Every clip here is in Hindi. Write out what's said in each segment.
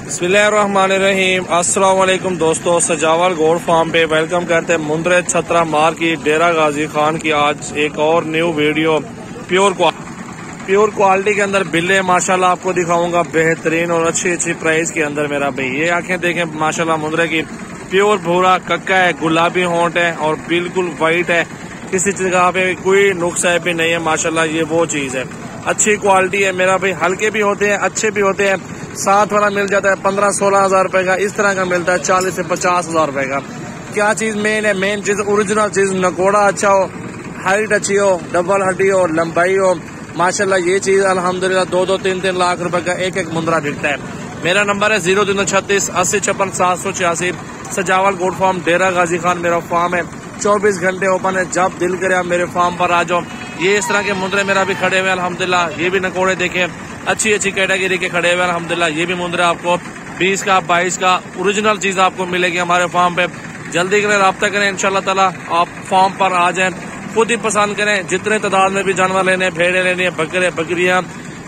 बिस्मिल्लाहिर्रहमानिर्रहीम। अस्सलाम वालेकुम दोस्तों, सजावल गोल्ड फार्म पे वेलकम करते हैं। मुंद्रे छतरा मार्केट डेरा गाजी खान की आज एक और न्यू वीडियो प्योर क्वालिटी के अंदर बिल्ले माशाल्लाह आपको दिखाऊंगा बेहतरीन और अच्छी प्राइस के अंदर। मेरा भाई ये आंखें देखें माशाल्लाह मुंद्रे की प्योर भूरा कक्का है, गुलाबी होंठ है और बिल्कुल वाइट है। किसी जगह पे कोई नुक्स है भी नहीं है माशाल्लाह, ये वो चीज है। अच्छी क्वालिटी है मेरा भाई, हल्के भी होते हैं अच्छे भी होते हैं। साथ वाला मिल जाता है 15-16 हजार रुपए का, इस तरह का मिलता है 40 से 50 हजार रुपए का। क्या चीज मेन है? मेन चीज ओरिजिनल चीज, नकोड़ा अच्छा हो, हाइट अच्छी हो, डबल हड्डी हो, लंबाई हो माशाल्लाह। ये चीज अल्हम्दुलिल्लाह 2-2, 3-3 लाख रुपए का एक मुंद्रा बिकता है। मेरा नंबर है 0336 80 56 786। सजावल गोल्ड फार्म डेरा गाजी खान मेरा फार्म है, 24 घंटे ओपन है। जब दिल करे आप मेरे फार्म पर आ जाओ। ये इस तरह के मुंद्रे मेरा भी खड़े हुए अल्हम्दुलिल्लाह। ये भी नकोड़े देखें अच्छी कैटेगरी के खड़े हुए अल्हम्दुलिल्लाह। ये भी मुंद्रा आपको 20 का 22 का ओरिजिनल चीज आपको मिलेगी हमारे फार्म पे। जल्दी करें, राब्ता करें, इंशाल्लाह ताला आप फार्म पर आ जाएं, खुद ही पसंद करें। जितने तादाद में भी जानवर लेने हैं, भेड़े लेनी है, बकरे बकरियां,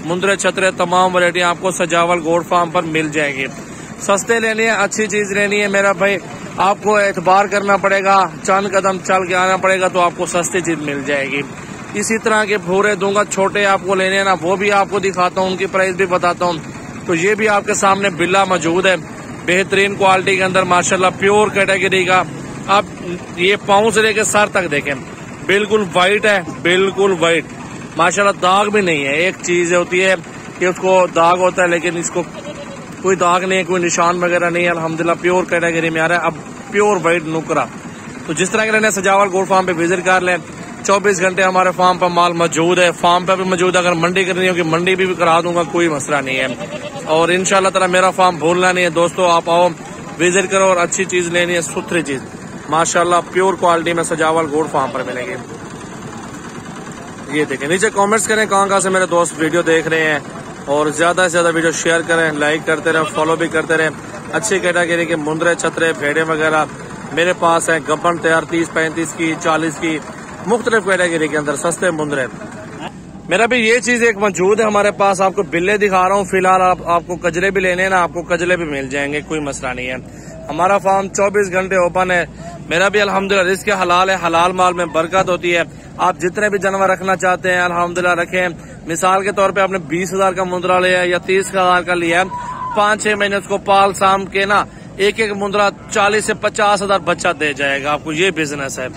मुंद्रे छतरे, तमाम वैरायटी आपको सजावल गोल्ड फार्म पर मिल जाएगी। सस्ते लेनी है, अच्छी चीज लेनी है मेरा भाई, आपको एतबार करना पड़ेगा, चंद कदम चल के आना पड़ेगा तो आपको सस्ती चीज मिल जाएगी। इसी तरह के भूरे दूंगा, छोटे आपको लेने हैं ना, वो भी आपको दिखाता हूँ, उनकी प्राइस भी बताता हूँ। तो ये भी आपके सामने बिल्ला मौजूद है बेहतरीन क्वालिटी के अंदर माशाल्लाह, प्योर कैटेगरी का। आप ये पाँव से लेकर सर तक देखें, बिल्कुल वाइट है, बिल्कुल वाइट माशाल्लाह, दाग भी नहीं है। एक चीज होती है कि उसको दाग होता है, लेकिन इसको कोई दाग नहीं है, कोई निशान वगैरह नहीं है अल्हम्दुलिल्लाह। प्योर कैटेगरी में आ रहा है। अब प्योर वाइट नुकरा, तो जिस तरह के लेने सजावल गोल्ड फार्म पे विजिट कर लें। 24 घंटे हमारे फार्म पर माल मौजूद है, फार्म पे भी मौजूद है। अगर मंडी करनी होगी मंडी भी करा दूंगा, कोई मसला नहीं है। और इंशाल्लाह ताला मेरा फार्म भूलना नहीं है दोस्तों। आप आओ, विजिट करो और अच्छी चीज लेनी है, सुथरी चीज माशाल्लाह प्योर क्वालिटी में सजावल गोल्ड फार्म पर मिलेगी। ये देखें, नीचे कमेंट्स करें कहाँ से मेरे दोस्त वीडियो देख रहे हैं, और ज्यादा से ज्यादा वीडियो शेयर करें, लाइक करते रहें, फॉलो भी करते रहें। अच्छी कैटेगरी के मुंद्रे छतरे भेड़े वगैरह मेरे पास है, गब्बन तैयार 30-35 की, 40 की, मुख्तलिफ कैटेगरी के अंदर सस्ते मुंद्रे। मेरा भी ये चीज एक मौजूद है हमारे पास, आपको बिल्ले दिखा रहा हूँ फिलहाल। आपको कजरे भी लेने हैं ना, आपको कजरे भी मिल जाएंगे, कोई मसला नहीं है। हमारा फार्म 24 घंटे ओपन है। मेरा भी अल्हम्दुलिल्लाह रिस्क हलाल है, हलाल माल में बरकत होती है। आप जितने भी जानवर रखना चाहते हैं अल्हम्दुलिल्लाह रखें। मिसाल के तौर पे आपने 20,000 का मुंद्रा लिया या 30,000 का लिया, 5-6 महीने उसको पाल साम के ना एक मुंद्रा 40 से 50 हजार बच्चा दे जाएगा आपको। ये बिजनेस है,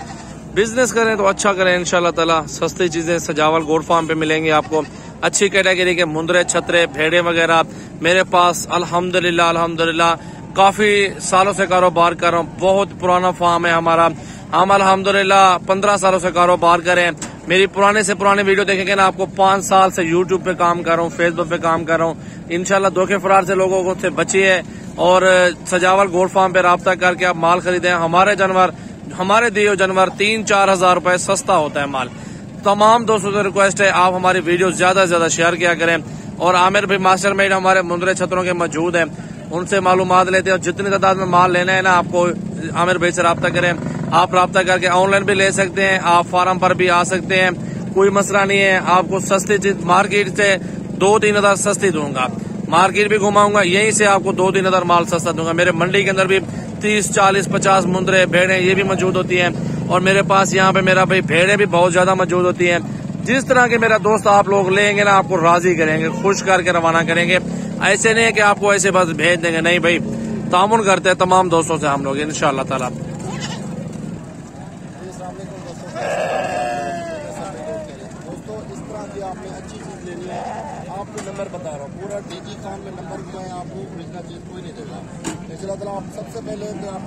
बिजनेस करें तो अच्छा करें इंशाल्लाह ताला। सस्ती चीजें सजावल गोल्ड फार्म पे मिलेंगी आपको। अच्छी कैटेगरी के मुंद्रे छतरे भेड़े वगैरह मेरे पास अल्हम्दुलिल्लाह काफी सालों से कारोबार कर रहा हूँ। बहुत पुराना फार्म है हमारा, हम अल्हम्दुलिल्लाह 15 सालों से कारोबार करें। मेरी पुराने से पुराने वीडियो देखेंगे ना, आपको 5 साल से यूट्यूब पे काम कर रहा हूँ, फेसबुक पे काम कर रहा हूँ। इंशाल्लाह धोखे फरार से लोगों को से बचिए और सजावल गोल्ड फार्म पे राब्ता करके आप माल खरीदें। हमारे जानवर, हमारे दिए जानवर 3-4 हजार रुपए सस्ता होता है माल। तमाम दोस्तों से रिक्वेस्ट है आप हमारी वीडियो ज्यादा से ज्यादा शेयर किया करें। और आमिर भाई मास्टरमाइंड हमारे मुंद्रे छतरों के मौजूद है, उनसे मालूमात लेते हैं। और जितनी तादाद में माल लेना है ना, आपको आमिर भाई से राब्ता करें। आप राब्ता करके ऑनलाइन भी ले सकते हैं, आप फार्म पर भी आ सकते हैं, कोई मसला नहीं है। आपको सस्ती चीज मार्केट से 2-3 हजार सस्ती दूंगा, मार्केट भी घुमाऊंगा, यहीं से आपको 2-3 हजार माल सस्ता दूंगा। मेरे मंडी के अंदर भी 30, 40, 50 मुंद्रे भेड़े ये भी मौजूद होती हैं। और मेरे पास यहाँ पे मेरा भाई भेड़े भी बहुत ज्यादा मौजूद होती हैं। जिस तरह के मेरा दोस्त आप लोग लेंगे ना, आपको राजी करेंगे, खुश करके रवाना करेंगे। ऐसे नहीं है कि आपको ऐसे बस भेज देंगे, नहीं भाई, तामुन करते हैं तमाम दोस्तों से हम लोग इंशाल्लाह ताला। दोस्तों इस तरह की आपने अच्छी चीज लेनी है, आपको नंबर बता रहा हूँ, पूरा डीजी खान में नंबर जो है आपको इतना चीज कोई नहीं देगा इंशाल्लाह। आप सबसे पहले तो आप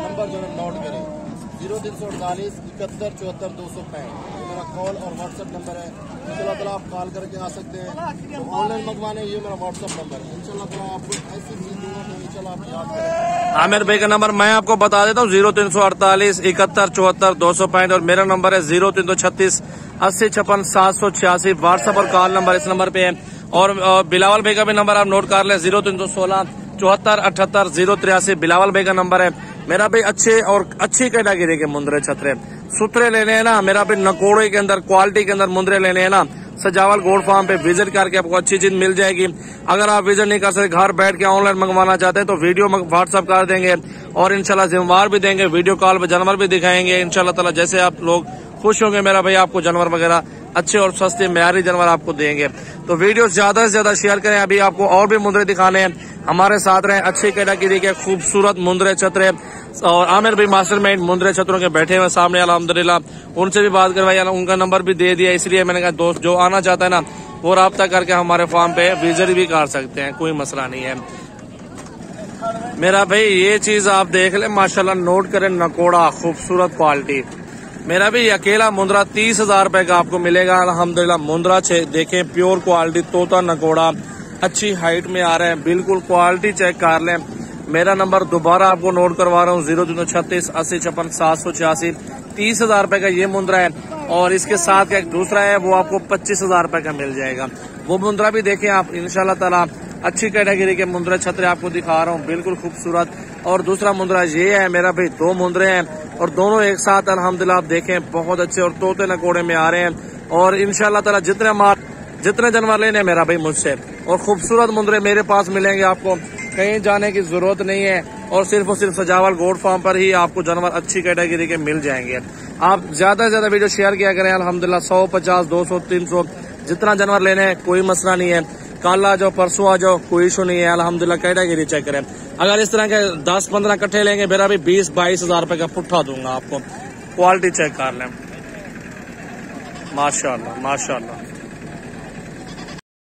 नंबर जो है नोट करें, 0348 71 74 265 मेरा कॉल और व्हाट्सएप नंबर है। इंशाल्लाह ताला आप कॉल करके आ सकते हैं। तो ऑनलाइन मंगवाने ये मेरा व्हाट्सएप नंबर है। इंशाल्लाह ताला आपको ऐसी चीज दूंगा तो इंशाल्लाह आप याद करें। आमिर भाई का नंबर मैं आपको बता देता हूँ, 0348 71 74 265 और मेरा नंबर है 0336 80 56 786। व्हाट्सएप और कॉल नंबर इस नंबर पे है। और बिलावल भाई का भी नंबर आप नोट कर लें, 0316 74 78 083 बिलावल भाई का नंबर है। मेरा भी अच्छे और अच्छी कैटेगरी के मुंद्रे छतरे सुथरे लेने हैं ना, मेरा भी नकोड़े के अंदर क्वालिटी के अंदर मुंद्रे लेने हैं ना, सजावल गोट फार्म पे विजिट करके आपको अच्छी चीज मिल जाएगी। अगर आप विजिट नहीं कर सकते, घर बैठ के ऑनलाइन मंगवाना चाहते हैं तो वीडियो व्हाट्सअप कर देंगे और इंशाल्लाह जिम्मेवार भी देंगे, वीडियो कॉल पे जानवर भी दिखाएंगे इंशाल्लाह ताला। जैसे आप लोग खुश होंगे मेरा भाई, आपको जानवर वगैरह अच्छे और सस्ते म्यारी जानवर आपको देंगे। तो वीडियो ज्यादा से ज्यादा शेयर करें। अभी आपको और भी मुंद्रे दिखाने हैं, हमारे साथ रहे। अच्छी कैटेगरी के खूबसूरत मुंद्रे छतरे और आमिर भाई मास्टरमाइंड मुंद्रे छतरों के बैठे हुए सामने अल्हम्दुलिल्लाह, उनसे भी बात करवाई, उनका नंबर भी दे दिया। इसलिए मैंने कहा दोस्त जो आना चाहता है ना वो राब्ता करके हमारे फार्म पे विजिट भी कर सकते हैं, कोई मसला नहीं है मेरा भाई। ये चीज आप देख ले माशाल्लाह, नोट करें, नकोड़ा खूबसूरत क्वालिटी। मेरा भी अकेला मुंद्रा 30,000 रुपए का आपको मिलेगा अल्हम्दुलिल्लाह। मुंद्रा देखें, प्योर क्वालिटी, तोता नकोड़ा अच्छी हाइट में आ रहे हैं, बिल्कुल क्वालिटी चेक कर लें। मेरा नंबर दोबारा आपको नोट करवा रहा हूँ, 0336 80 56 786। 30,000 रुपए का ये मुंद्रा है और इसके साथ एक दूसरा है वो आपको 25,000 रुपए का मिल जाएगा। वो मुंद्रा भी देखें आप इंशाल्लाह ताला। अच्छी कैटेगरी के मुंद्रा छतरे आपको दिखा रहा हूँ, बिल्कुल खूबसूरत। और दूसरा मुंद्रा ये है मेरा भाई, 2 मुंद्रे हैं और दोनों एक साथ अल्हम्दुलिल्लाह आप देखें बहुत अच्छे और तोते नकोड़े में आ रहे हैं। और इंशाल्लाह ताला जितने जानवर लेने मेरा भाई मुझसे, और खूबसूरत मुंद्रे मेरे पास मिलेंगे आपको, कहीं जाने की जरूरत नहीं है। और सिर्फ सजावल गोट फार्म पर ही आपको जानवर अच्छी कैटेगरी के मिल जाएंगे। आप ज्यादा से ज्यादा वीडियो शेयर किया करें अल्हम्दुलिल्लाह। 100 50 200 300 जितना जानवर लेने हैं कोई मसला नहीं है। कल आ जाओ, परसों आ जाओ, कोई इशू नहीं है अल्हम्दुलिल्लाह। कैटेगरी चेक करें। अगर इस तरह के 10-15 इकट्ठे लेंगे मेरा भी 20-22 हजार रुपए का पुट्ठा दूंगा आपको। क्वालिटी चेक कर लें, माशाल्लाह माशाल्लाह।